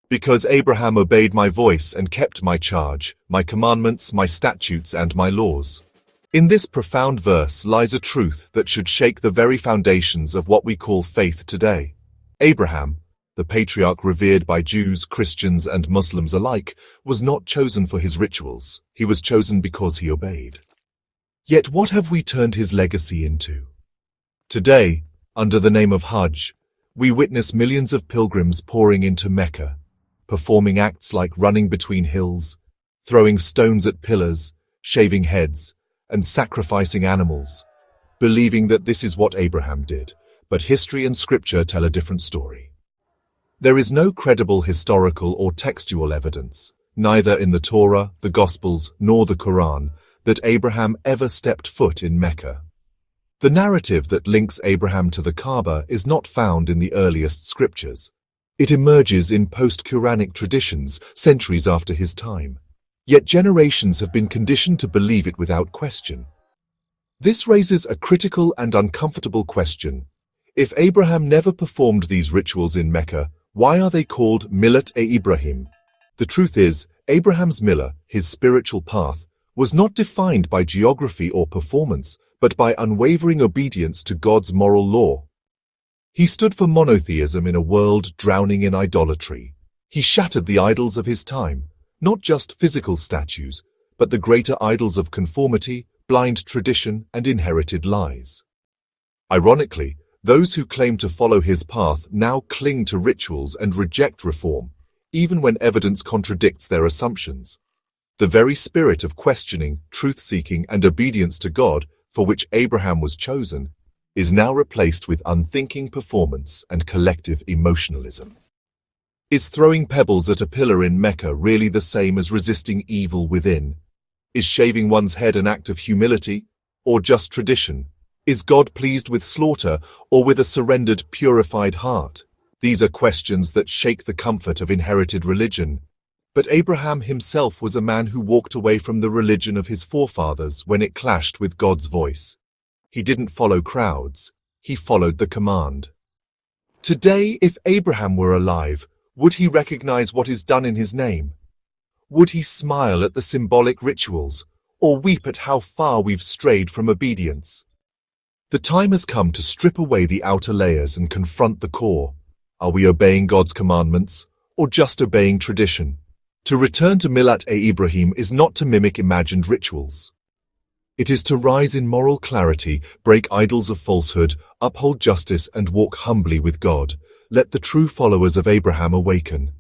Because Abraham obeyed my voice and kept my charge, my commandments, my statutes, and my laws. In this profound verse lies a truth that should shake the very foundations of what we call faith today. Abraham, the patriarch revered by Jews, Christians, and Muslims alike, was not chosen for his rituals. He was chosen because he obeyed. Yet what have we turned his legacy into? Today, under the name of Hajj, we witness millions of pilgrims pouring into Mecca, performing acts like running between hills, throwing stones at pillars, shaving heads, and sacrificing animals, believing that this is what Abraham did, but history and scripture tell a different story. There is no credible historical or textual evidence, neither in the Torah, the Gospels, nor the Quran, that Abraham ever stepped foot in Mecca. The narrative that links Abraham to the Kaaba is not found in the earliest scriptures. It emerges in post-Quranic traditions centuries after his time. Yet generations have been conditioned to believe it without question. This raises a critical and uncomfortable question. If Abraham never performed these rituals in Mecca, why are they called Millat-e-Ibrahim? The truth is, Abraham's millah, his spiritual path, was not defined by geography or performance, but by unwavering obedience to God's moral law. He stood for monotheism in a world drowning in idolatry. He shattered the idols of his time, not just physical statues, but the greater idols of conformity, blind tradition, and inherited lies. Ironically, those who claim to follow his path now cling to rituals and reject reform, even when evidence contradicts their assumptions. The very spirit of questioning, truth-seeking, and obedience to God, for which Abraham was chosen, is now replaced with unthinking performance and collective emotionalism. Is throwing pebbles at a pillar in Mecca really the same as resisting evil within? Is shaving one's head an act of humility, or just tradition? Is God pleased with slaughter, or with a surrendered, purified heart? These are questions that shake the comfort of inherited religion. But Abraham himself was a man who walked away from the religion of his forefathers when it clashed with God's voice. He didn't follow crowds, he followed the command. Today, if Abraham were alive, would he recognize what is done in his name? Would he smile at the symbolic rituals, or weep at how far we've strayed from obedience? The time has come to strip away the outer layers and confront the core. Are we obeying God's commandments, or just obeying tradition? To return to Millat-e-Ibrahim is not to mimic imagined rituals. It is to rise in moral clarity, break idols of falsehood, uphold justice, and walk humbly with God. Let the true followers of Abraham awaken.